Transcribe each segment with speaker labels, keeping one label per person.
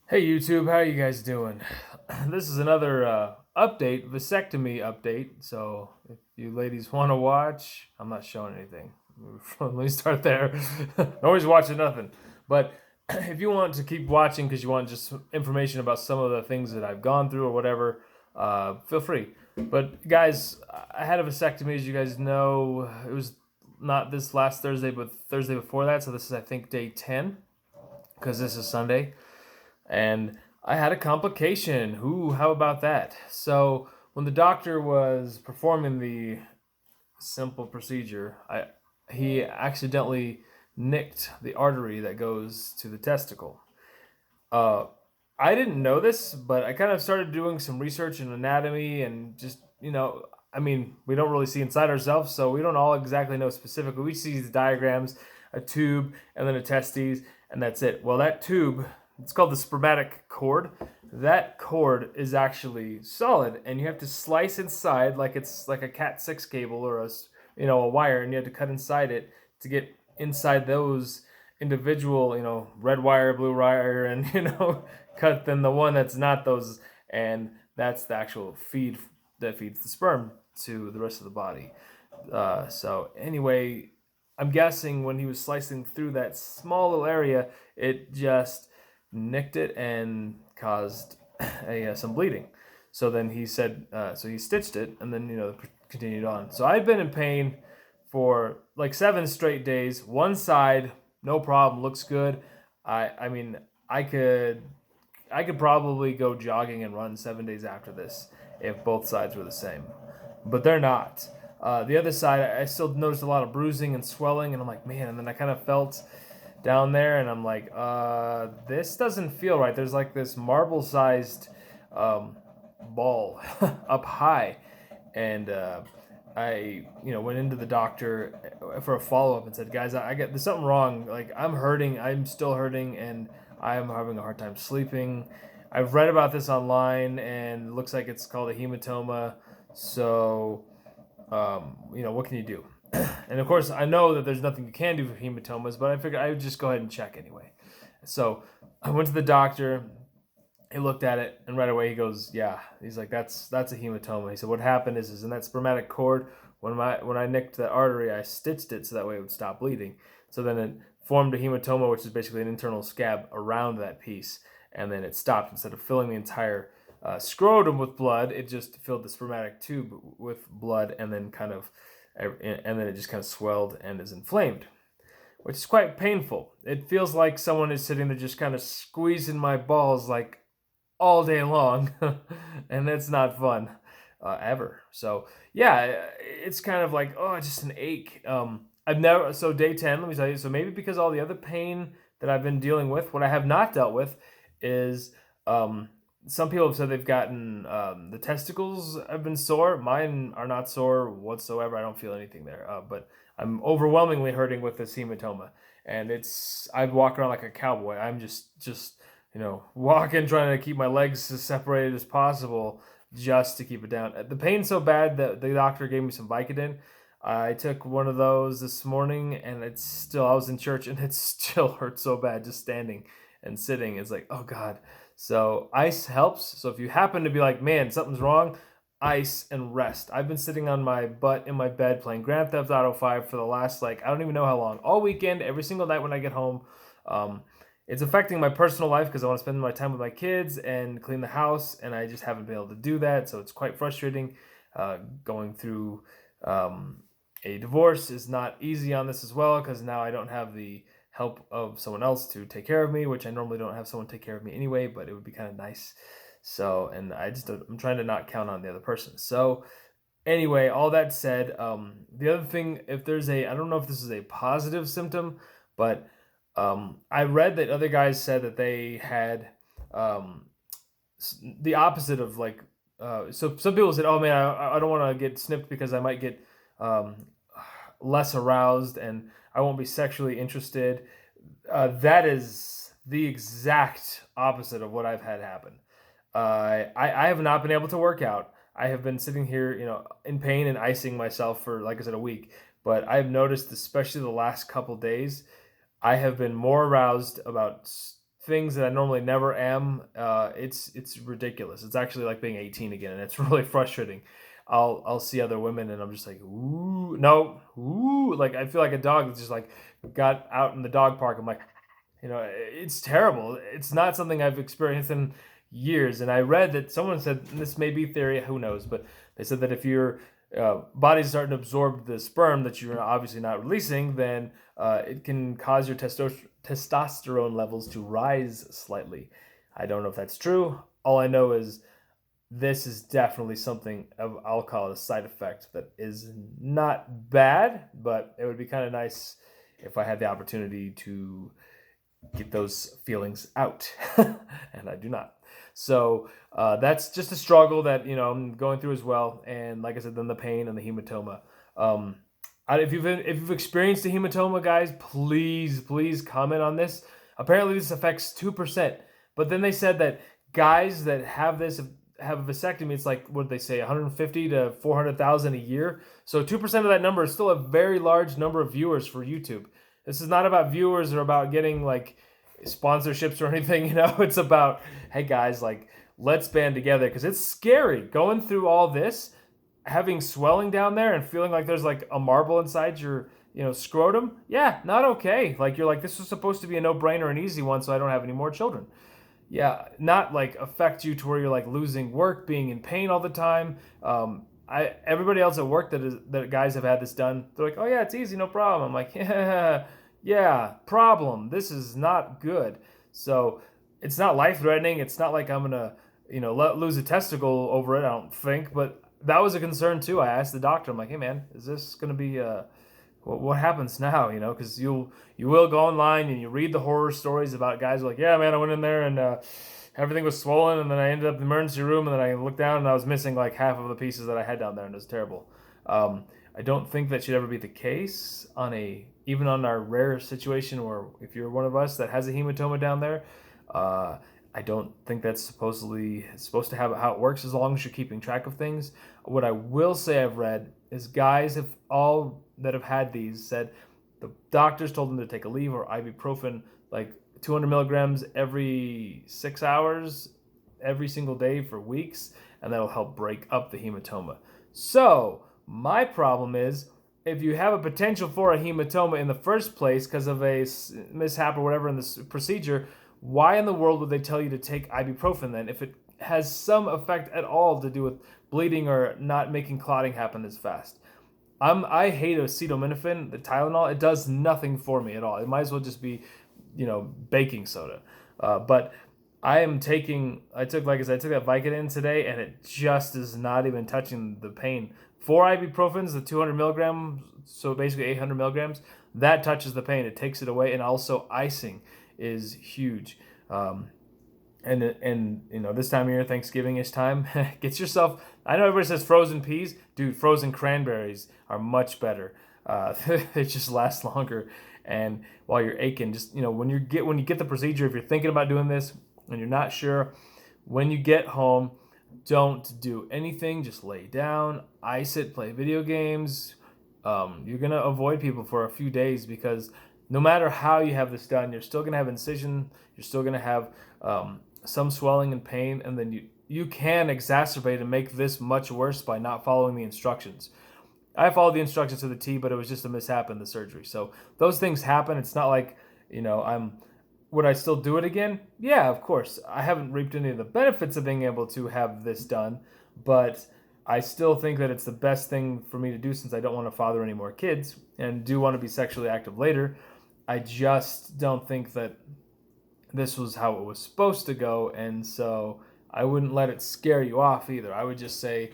Speaker 1: Hey YouTube, how you guys doing? This is another vasectomy update. So if you ladies want to watch, I'm not showing anything. Let me start there. Nobody's watching nothing. But if you want to keep watching because you want just information about some of the things that I've gone through or whatever, feel free. But guys, I had a vasectomy, as you guys know. It was not this last Thursday, but Thursday before that. So this is, I think, day 10 because this is Sunday, and I had a complication. Ooh, how about that? So when the doctor was performing the simple procedure, he accidentally nicked the artery that goes to the testicle. Uh, I didn't know this, but I kind of started doing some research in anatomy and just, I mean, we don't really see inside ourselves, so we don't all exactly know specifically. We see these diagrams, a tube, and then a testes, and that's it. Well, that tube, it's called the spermatic cord. That cord is actually solid, and you have to slice inside like it's like a Cat 6 cable or a wire, and you have to cut inside it to get inside those individual, red wire, blue wire, and cut then the one that's not those, and that's the actual feed that feeds the sperm to the rest of the body. So anyway, I'm guessing when he was slicing through that small little area, it just nicked it and caused some bleeding. So then he said, so he stitched it and then continued on. So I've been in pain for like 7 straight days. One side, no problem, looks good. I mean, I could I could probably go jogging and run 7 days after this if both sides were the same, but they're not. The other side, I still noticed a lot of bruising and swelling, and I'm like, man. And then I kind of felt down there, and I'm like, this doesn't feel right. There's like this marble-sized um, ball up high, and I went into the doctor for a follow up and said, guys, I get there's something wrong. Like I'm hurting, I'm still hurting, and I'm having a hard time sleeping. I've read about this online, and it looks like it's called a hematoma. So what can you do? And of course, I know that there's nothing you can do for hematomas, but I figured I would just go ahead and check anyway. So I went to the doctor. He looked at it, and right away he goes, "Yeah." He's like, "That's a hematoma." He said, "What happened is in that spermatic cord, when I nicked that artery, I stitched it so that way it would stop bleeding. So then it formed a hematoma, which is basically an internal scab around that piece, and then it stopped. Instead of filling the entire scrotum with blood, it just filled the spermatic tube with blood, and then it just kind of swelled and is inflamed." Which is quite painful. It feels like someone is sitting there just kind of squeezing my balls like all day long, and it's not fun ever. So yeah, it's kind of like, oh, just an ache. I've never so day 10. Let me tell you. So maybe because all the other pain that I've been dealing with, what I have not dealt with is um, some people have said they've gotten the testicles have been sore. Mine are not sore whatsoever. I don't feel anything there, but I'm overwhelmingly hurting with this hematoma, and I walk around like a cowboy. I'm just walking, trying to keep my legs as separated as possible just to keep it down. The pain's so bad that the doctor gave me some Vicodin. I took one of those this morning, and I was in church, and it still hurts so bad just standing and sitting. It's like, oh God. So ice helps. So if you happen to be like, man, something's wrong, ice and rest. I've been sitting on my butt in my bed playing Grand Theft Auto 5 for the last, like, I don't even know how long. All weekend, every single night when I get home. Um, it's affecting my personal life because I want to spend my time with my kids and clean the house, and I just haven't been able to do that. So it's quite frustrating. Going through um, a divorce is not easy on this as well because now I don't have the help of someone else to take care of me, which I normally don't have someone take care of me anyway, but it would be kind of nice. So, and I'm trying to not count on the other person. So, anyway, all that said, the other thing, if there's I don't know if this is a positive symptom, but I read that other guys said that they had um, the opposite of like. So some people said, "Oh man, I don't want to get snipped because I might get um, less aroused and I won't be sexually interested." That is the exact opposite of what I've had happen. I have not been able to work out. I have been sitting here, in pain and icing myself for, like I said, a week. But I've noticed, especially the last couple days, I have been more aroused about things that I normally never am. It's ridiculous. It's actually like being 18 again, and it's really frustrating. I'll see other women, and I'm just like, ooh, no, ooh, like I feel like a dog that just like got out in the dog park. I'm like, it's terrible. It's not something I've experienced in years. And I read that someone said, and this may be theory, who knows, but they said that if your body's starting to absorb the sperm that you're obviously not releasing, then it can cause your testosterone levels to rise slightly. I don't know if that's true. All I know is this is definitely something of, I'll call it a side effect that is not bad, but it would be kind of nice if I had the opportunity to get those feelings out, and I do not. So that's just a struggle that I'm going through as well. And like I said, then the pain and the hematoma. Um, if you've experienced a hematoma, guys, please comment on this. Apparently, this affects 2%, but then they said that guys that have this have a vasectomy, it's like, what did they say, 150 to 400,000 a year. So 2% of that number is still a very large number of viewers for YouTube. This is not about viewers or about getting like sponsorships or anything. It's about, hey guys, like, let's band together, because it's scary going through all this, having swelling down there and feeling like there's like a marble inside your scrotum. Yeah, not okay. Like, you're like, this was supposed to be a no-brainer, an easy one, so I don't have any more children. Yeah, not like affect you to where you're like losing work, being in pain all the time. Everybody else at work that guys have had this done, they're like, oh yeah, it's easy, no problem. I'm like, yeah, problem. This is not good. So it's not life threatening. It's not like I'm gonna lose a testicle over it, I don't think. But that was a concern too. I asked the doctor, I'm like, hey man, is this gonna be what happens now? Because you will go online and you read the horror stories about guys who are like, yeah, man, I went in there and everything was swollen, and then I ended up in the emergency room, and then I looked down and I was missing like half of the pieces that I had down there, and it was terrible. I don't think that should ever be the case even on our rare situation where if you're one of us that has a hematoma down there. I don't think that's supposed to have how it works, as long as you're keeping track of things. What I will say I've read is guys that have had these said the doctors told them to take a leave or ibuprofen like 200 milligrams every 6 hours every single day for weeks, and that'll help break up the hematoma. So my problem is, if you have a potential for a hematoma in the first place because of a mishap or whatever in this procedure, why in the world would they tell you to take ibuprofen then, if it has some effect at all to do with bleeding or not making clotting happen as fast? I hate acetaminophen, the Tylenol. It does nothing for me at all. It might as well just be, baking soda. But I took like I said, I took that Vicodin today, and it just is not even touching the pain. 4 ibuprofens, the 200 milligrams, so basically 800 milligrams, that touches the pain. It takes it away, and also icing is huge. And this time of year, Thanksgiving-ish time, get yourself, I know everybody says frozen peas. Dude, frozen cranberries are much better. They just last longer. And while you're aching, just, when you get the procedure, if you're thinking about doing this and you're not sure, when you get home, don't do anything. Just lay down, ice it, play video games. You're going to avoid people for a few days, because no matter how you have this done, you're still going to have incision. You're still going to have some swelling and pain. And then you can exacerbate and make this much worse by not following the instructions. I followed the instructions to the T, but it was just a mishap in the surgery. So those things happen. It's not like, would I still do it again? Yeah, of course. I haven't reaped any of the benefits of being able to have this done, but I still think that it's the best thing for me to do, since I don't want to father any more kids and do want to be sexually active later. I just don't think that this was how it was supposed to go, and so I wouldn't let it scare you off either. I would just say,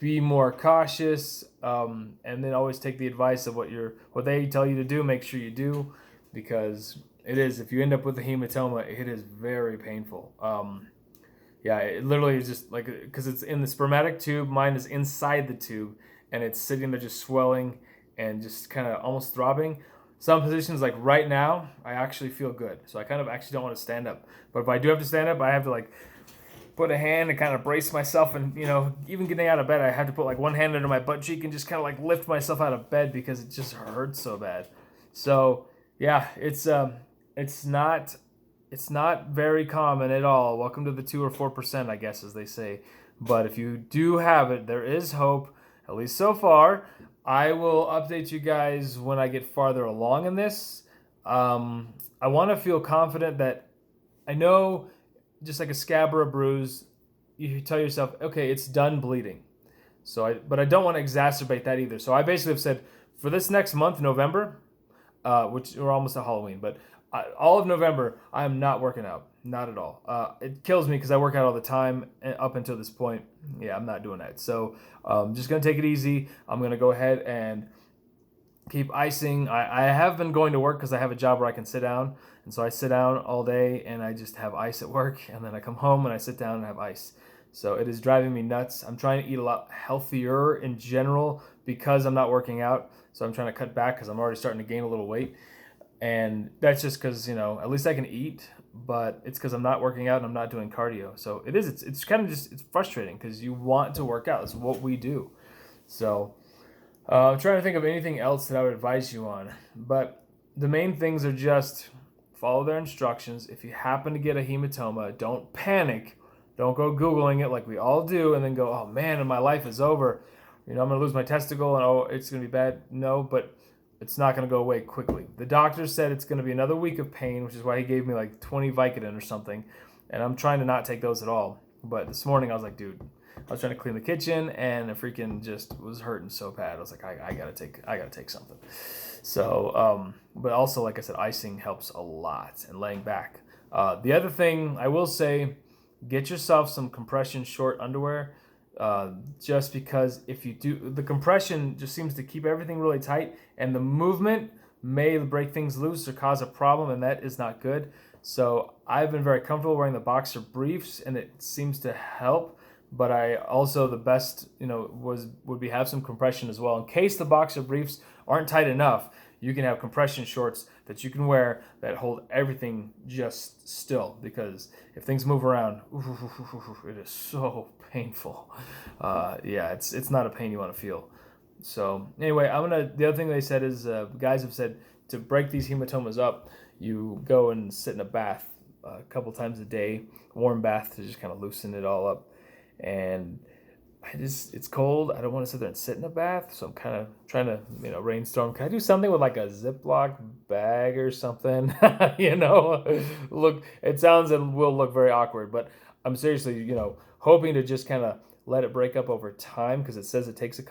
Speaker 1: be more cautious, and then always take the advice of what they tell you to do. Make sure you do, because if you end up with a hematoma, it is very painful. Yeah, it literally is just like, because it's in the spermatic tube. Mine is inside the tube, and it's sitting there just swelling and just kind of almost throbbing. Some positions, like right now, I actually feel good. So I kind of actually don't want to stand up. But if I do have to stand up, I have to like put a hand and kind of brace myself. And, even getting out of bed, I had to put like one hand under my butt cheek and just kind of like lift myself out of bed, because it just hurts so bad. So yeah, it's not It's not very common at all. Welcome to the 2 or 4%, I guess, as they say. But if you do have it, there is hope, at least so far. I will update you guys when I get farther along in this. I want to feel confident that I know, just like a scab or a bruise, you tell yourself, okay, it's done bleeding. But I don't want to exacerbate that either. So I basically have said, for this next month, November, which we're almost at Halloween, but all of November, I am not working out. Not at all. It kills me because I work out all the time up until this point. Yeah, I'm not doing that. So just going to take it easy. I'm going to go ahead and keep icing. I have been going to work because I have a job where I can sit down. And so I sit down all day and I just have ice at work. And then I come home and I sit down and have ice. So it is driving me nuts. I'm trying to eat a lot healthier in general because I'm not working out. So I'm trying to cut back because I'm already starting to gain a little weight. And that's just because, at least I can eat, but it's because I'm not working out and I'm not doing cardio. So it's kind of just, it's frustrating because you want to work out. It's what we do. So I'm trying to think of anything else that I would advise you on. But the main things are just follow their instructions. If you happen to get a hematoma, don't panic. Don't go Googling it like we all do and then go, oh man, and my life is over. I'm going to lose my testicle and oh, it's going to be bad. No, but it's not going to go away quickly. The doctor said it's going to be another week of pain, which is why he gave me like 20 Vicodin or something. And I'm trying to not take those at all. But this morning I was like, dude, I was trying to clean the kitchen and it freaking just was hurting so bad. I was like, I gotta take something. So, but also, like I said, icing helps a lot and laying back. The other thing I will say, get yourself some compression short underwear. Just because if you do, the compression just seems to keep everything really tight and the movement may break things loose or cause a problem, and that is not good. So I've been very comfortable wearing the boxer briefs and it seems to help, but I also, the best, would be have some compression as well. In case the boxer briefs aren't tight enough, you can have compression shorts that you can wear that hold everything just still, because if things move around, it is so painful. It's not a pain you want to feel. So anyway, the other thing they said is, guys have said to break these hematomas up, you go and sit in a bath a couple times a day, warm bath to just kind of loosen it all up. And it's cold. I don't want to sit there and sit in a bath, so I'm kind of trying to, brainstorm. Can I do something with like a Ziploc bag or something? Look, it sounds and will look very awkward, but I'm seriously, hoping to just kind of let it break up over time, because it says it take a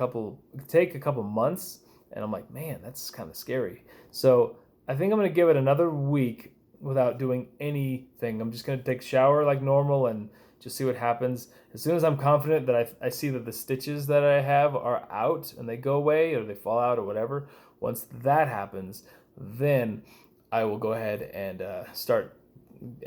Speaker 1: couple months, and I'm like, man, that's kind of scary. So I think I'm gonna give it another week without doing anything. I'm just gonna take a shower like normal and just see what happens. As soon as I'm confident that I see that the stitches that I have are out and they go away or they fall out or whatever, once that happens, then I will go ahead and start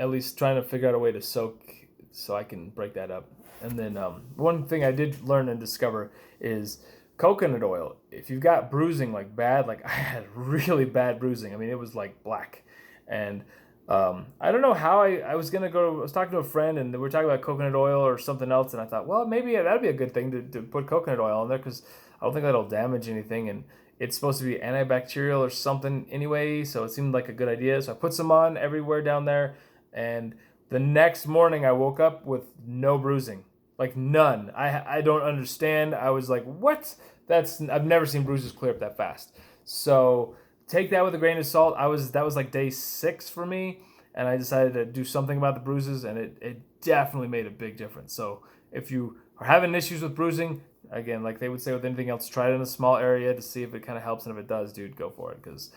Speaker 1: at least trying to figure out a way to soak so I can break that up. And then one thing I did learn and discover is coconut oil. If you've got bruising like bad, like I had really bad bruising. I mean, it was like black. And I don't know how I was talking to a friend and we were talking about coconut oil or something else. And I thought, well, maybe that'd be a good thing to put coconut oil in there, because I don't think that'll damage anything. And it's supposed to be antibacterial or something anyway. So it seemed like a good idea. So I put some on everywhere down there. And the next morning I woke up with no bruising, like none. I don't understand. I was like, what? I've never seen bruises clear up that fast. So take that with a grain of salt. That was like day 6 for me, and I decided to do something about the bruises, and it definitely made a big difference. So if you are having issues with bruising, again, like they would say with anything else, try it in a small area to see if it kind of helps, and if it does, dude, go for it, because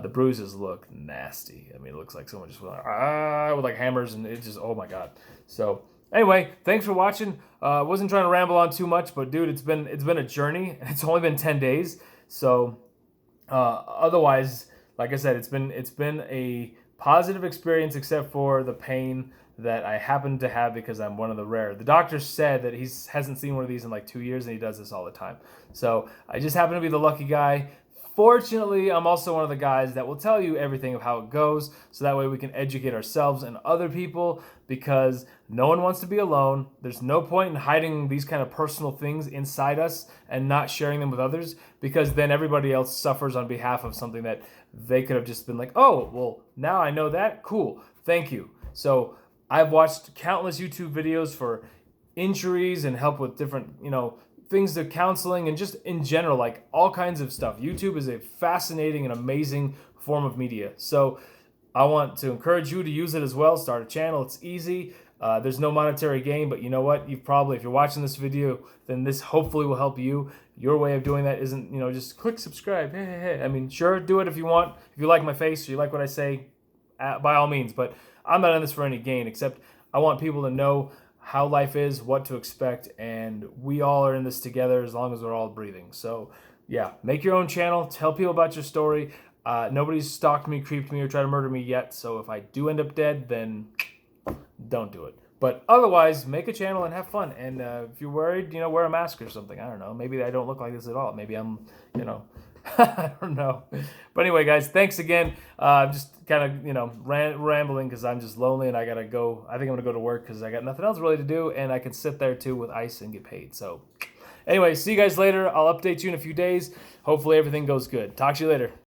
Speaker 1: the bruises look nasty. I mean, it looks like someone just went with like hammers, and it just, oh my god. So anyway, thanks for watching. Wasn't trying to ramble on too much, but dude, it's been a journey, and it's only been 10 days. So otherwise, like I said, it's been a positive experience, except for the pain that I happen to have because I'm one of the rare. The doctor said that he hasn't seen one of these in like 2 years, and he does this all the time. So I just happen to be the lucky guy. Fortunately, I'm also one of the guys that will tell you everything of how it goes, so that way we can educate ourselves and other people, because no one wants to be alone. There's no point in hiding these kind of personal things inside us and not sharing them with others, because then everybody else suffers on behalf of something that they could have just been like, oh, well, now I know that. Cool. Thank you. So I've watched countless YouTube videos for injuries and help with different, things to counseling and just in general, like all kinds of stuff. YouTube is a fascinating and amazing form of media. So I want to encourage you to use it as well. Start a channel. It's easy. There's no monetary gain, but you know what? If you're watching this video, then this hopefully will help you. Your way of doing that isn't, just click subscribe. Hey. I mean, sure, do it if you want. If you like my face or you like what I say, by all means. But I'm not in this for any gain, except I want people to know how life is, what to expect, and we all are in this together as long as we're all breathing. So yeah, make your own channel. Tell people about your story. Nobody's stalked me, creeped me, or tried to murder me yet. So if I do end up dead, then don't do it. But otherwise, make a channel and have fun. And if you're worried, wear a mask or something. I don't know. Maybe I don't look like this at all. Maybe I'm, I don't know. But anyway, guys, thanks again. Just kind of, rambling because I'm just lonely and I got to go. I think I'm going to go to work because I got nothing else really to do. And I can sit there too with ice and get paid. So anyway, see you guys later. I'll update you in a few days. Hopefully everything goes good. Talk to you later.